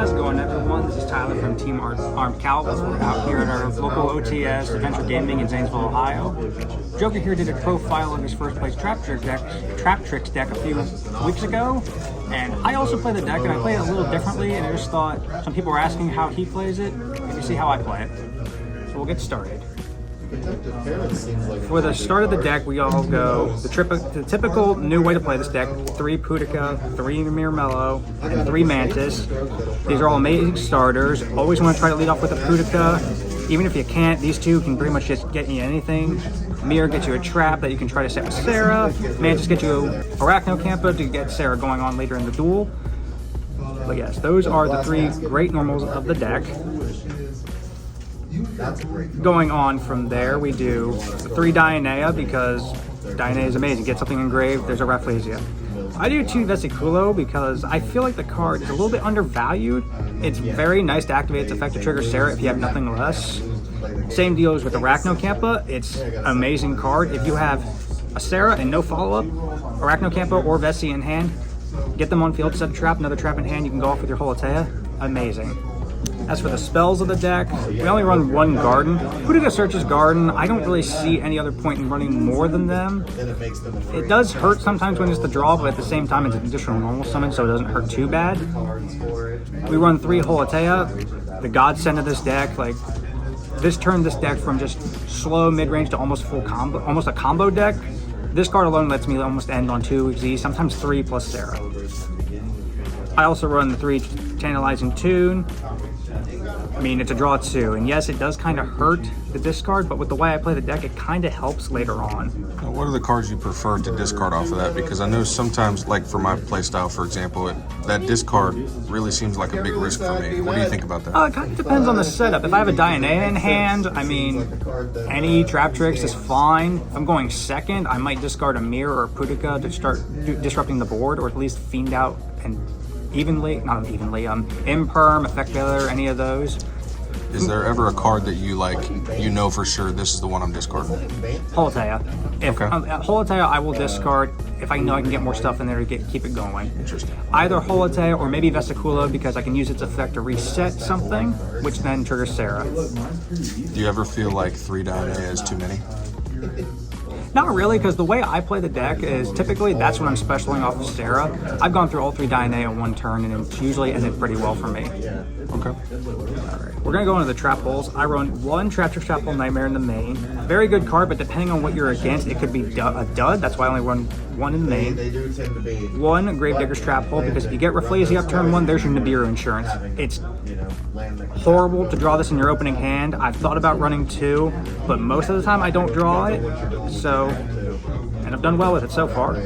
How's it going, everyone? This is Tyler from Team Armed Cowboys. We're out here at our local OTS Adventure Gaming in Zanesville, Ohio. Joker here did a profile of his first place Traptrix deck a few weeks ago, and I also play the deck, and I play it a little differently, and I just thought some people were asking how he plays it, and you see how I play it. So we'll get started. For the start of the deck, we all go the typical new way to play this deck: 3 Pudica, 3 Mirmello, and 3 Mantis. These are all amazing starters. Always want to try to lead off with a Pudica. Even if you can't, these two can pretty much just get you anything. Mir gets you a trap that you can try to set with Sarah. Mantis gets you a Arachnocampa to get Sarah going on later in the duel. But yes, those are the 3 great normals of the deck. Going on from there, we do 3 Dionea because Dionea is amazing. Get something engraved, there's a Rafflesia. I do 2 Vesiculo because I feel like the card is a little bit undervalued. It's very nice to activate its effect to trigger Sarah if you have nothing less. Same deal as with Arachnocampa. It's an amazing card. If you have a Sarah and no follow-up, Arachnocampa or Vesi in hand, get them on field, set a trap, another trap in hand, you can go off with your Holotea. Amazing. As for the spells of the deck, we only run 1 Garden. Pudica searches Garden. I don't really see any other point in running more than them. It does hurt sometimes when it's the draw, but at the same time it's an additional normal summon, so it doesn't hurt too bad. We run 3 Holotea. The godsend of this deck, like this turned this deck from just slow mid-range to almost full combo, almost a combo deck. This card alone lets me almost end on 2 Z, sometimes 3 plus Sarah. I also run the 3 Tantalizing Tune. I mean, it's a draw 2, and yes, it does kind of hurt the discard, but with the way I play the deck, it kind of helps later on. Now, what are the cards you prefer to discard off of that? Because I know sometimes, like for my playstyle, for example, that discard really seems like a big risk for me. What do you think about that? It kind of depends on the setup. If I have a Dionea in hand, I mean, any Traptrix is fine. If I'm going second, I might discard a Mirror or a Pudica to start disrupting the board, or at least Fiend out and Imperm, Effect Veiler, any of those. Is there ever a card that you like, you know for sure this is the one I'm discarding? Holotea. Holotea I will discard if I know I can get more stuff in there to keep it going. Interesting. Either Holotea or maybe Vesiculo because I can use its effect to reset something, which then triggers Sarah. Do you ever feel like 3 Dionea is too many? Not really, because the way I play the deck is typically that's when I'm specialing off of Sarah. I've gone through all 3 Dionea in 1 turn, and it's usually ended pretty well for me. Okay. Alright, we're going to go into the trap holes. I run 1 Traptrix Trap Hole Nightmare in the main. Very good card, but depending on what you're against, it could be a dud. That's why I only run 1 in the main. 1 Gravedigger's Trap Hole, because if you get Rafflesia up turn 1, there's your Nibiru insurance. It's horrible to draw this in your opening hand. I've thought about running 2, but most of the time I don't draw it. And I've done well with it so far.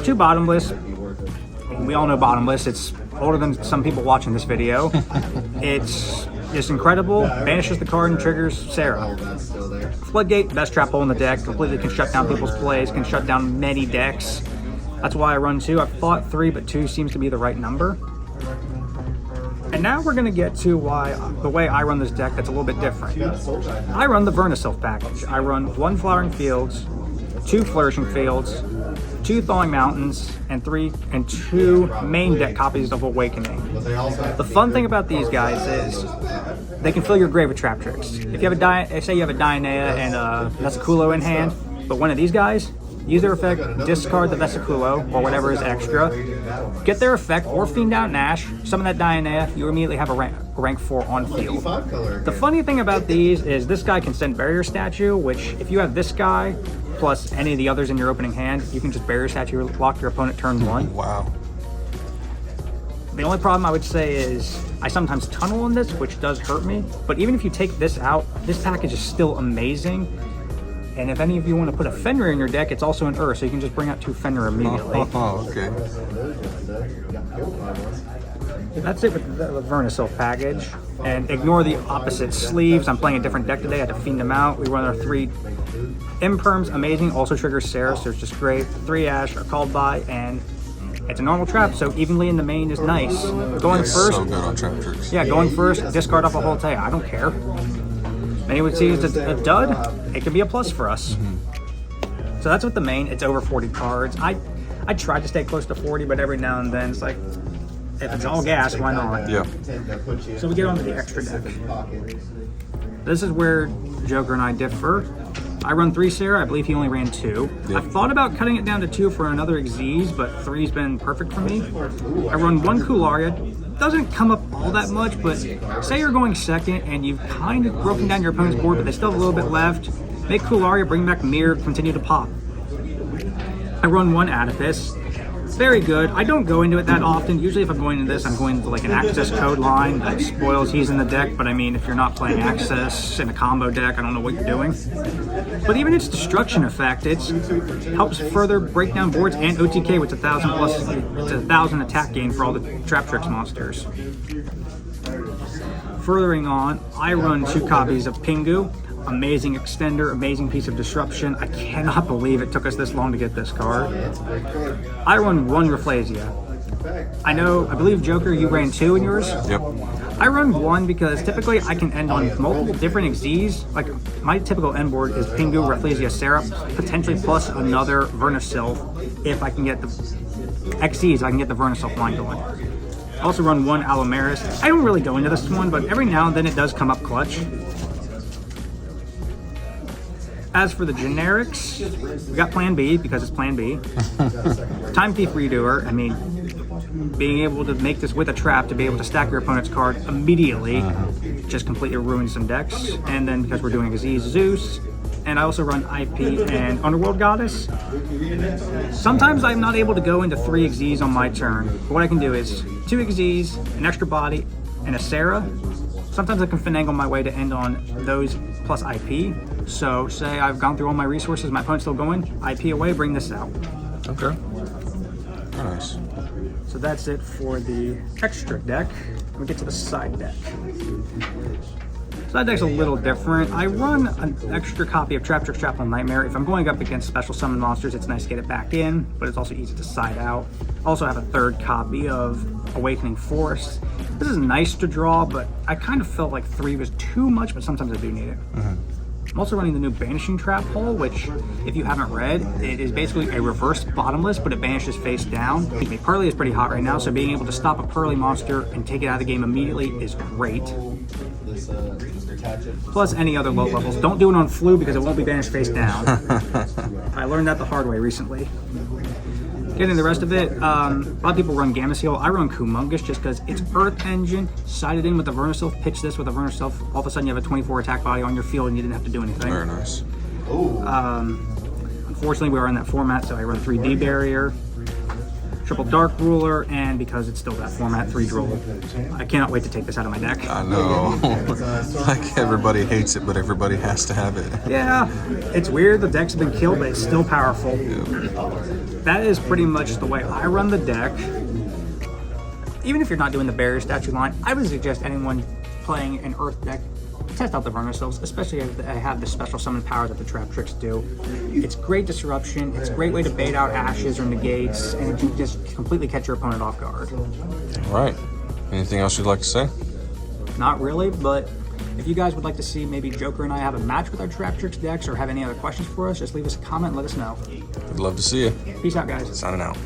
2 Bottomless. We all know Bottomless. It's older than some people watching this video. It's just incredible. Banishes the card and triggers Sarah. Floodgate, best trap hole in the deck. Completely can shut down people's plays, can shut down many decks. That's why I run 2. I've thought 3, but 2 seems to be the right number. And now we're going to get to the way I run this deck that's a little bit different. I run the Vernusylph package. I run 1 Flowering Fields, 2 Flourishing Fields, 2 Thawing Mountains, and 2 main deck copies of Awakening. The fun thing about these guys is they can fill your grave with Traptrix. If you have say you have a Dionea and a Vesiculo in hand, but one of these guys, use their effect, discard the Vesiculo or whatever is extra, get their effect or Fiend out Nash, summon that Dionea, you immediately have a rank 4 on field. The funny thing about these is this guy can send Barrier Statue, which if you have this guy plus any of the others in your opening hand, you can just Barrier Statue lock your opponent turn 1. Wow. The only problem I would say is I sometimes tunnel on this, which does hurt me, but even if you take this out, this package is still amazing. And if any of you want to put a Fenrir in your deck, it's also an so you can just bring out 2 Fenrir immediately. Oh, okay. That's it with the Vernusylph package. And ignore the opposite sleeves. I'm playing a different deck today. I had to fiend them out. We run our 3 Imperms, amazing. Also triggers Sarah, so it's just great. 3 Ash are called by, and it's a normal trap, so evenly in the main is nice. Going first. So good on Traptrix. Yeah, going first, discard off a Holotea. I don't care. Many would see it as a dud. It could be a plus for us. So that's with the main. It's over 40 cards. I try to stay close to 40, but every now and then it's like if it's all gas, why not? Yeah. So we get onto the extra deck. This is where Joker and I differ. I run 3 Sarah, I believe he only ran 2. Yep. I've thought about cutting it down to 2 for another XYZ, but 3's been perfect for me. I run 1 Kularia. Doesn't come up all that much, but say you're going second and you've kind of broken down your opponent's board, but they still have a little bit left. Make Kularia, bring back Mirror, continue to pop. I run 1 Adipus. Very good. I don't go into it that often. Usually if I'm going into this, I'm going into like an access code line that spoils he's in the deck, but I mean, if you're not playing access in a combo deck, I don't know what you're doing. But even its destruction effect, it helps further break down boards, and OTK with 1,000 plus, it's 1,000 attack gain for all the Traptrix monsters. Furthering on, I run 2 copies of Pingu. Amazing extender, amazing piece of disruption. I cannot believe it took us this long to get this card. I run 1 Rafflesia. I believe Joker, you ran 2 in yours? Yep. I run 1 because typically I can end on multiple different XYZs. Like my typical end board is Pingu, Rafflesia, Sarah, potentially plus another Vernusylph. If I can get the XYZs, I can get the Vernusylph line going. I also run 1 Alomaris. I don't really go into this one, but every now and then it does come up clutch. As for the generics, we got Plan B because it's Plan B. Time Thief Redoer, I mean, being able to make this with a trap to be able to stack your opponent's card immediately just completely ruins some decks. And then because we're doing XYZ, Zeus, and I also run IP and Underworld Goddess. Sometimes I'm not able to go into 3 XYZs on my turn, but what I can do is 2 XYZs, an extra body, and a Sarah. Sometimes I can finagle my way to end on those plus IP. So say I've gone through all my resources, my opponent's still going, IP away, bring this out. Okay. Nice. So that's it for the extra deck. We get to the side deck. Side deck's a little different. I run an extra copy of Traptrix Trapple Nightmare. If I'm going up against special summon monsters, it's nice to get it back in, but it's also easy to side out. I also have a 3rd copy of Awakening Force. This is nice to draw, but I kind of felt like 3 was too much, but sometimes I do need it. I'm also running the new Banishing Trap Hole, which, if you haven't read, it is basically a reverse bottomless, but it banishes face down. Pearly is pretty hot right now, so being able to stop a Pearly monster and take it out of the game immediately is great. Plus any other low levels. Don't do it on Flu because it won't be banished face down. I learned that the hard way recently. Getting the rest of it, a lot of people run Gamma Seal. I run Kumongous just because it's Earth Engine, sided in with the Vernusylph, pitch this with a Vernusylph, all of a sudden you have a 24 attack body on your field and you didn't have to do anything. Very nice. Unfortunately, we are in that format, so I run 3D Barrier, Triple Dark Ruler, and because it's still that format, 3 Droll. I cannot wait to take this out of my deck. I know. Like everybody hates it, but everybody has to have it. Yeah, it's weird. The decks have been killed, but it's still powerful. That is pretty much the way I run the deck. Even if you're not doing the Barrier Statue line, I would suggest anyone playing an Earth deck test out the Vernusylphs, especially if they have the special summon power that the Traptrix do. It's great disruption. It's a great way to bait out ashes or negates, and you just completely catch your opponent off guard. All right. Anything else you'd like to say? Not really, but if you guys would like to see maybe Joker and I have a match with our Traptrix decks or have any other questions for us, just leave us a comment and let us know. We'd love to see you. Peace out, guys. Signing out.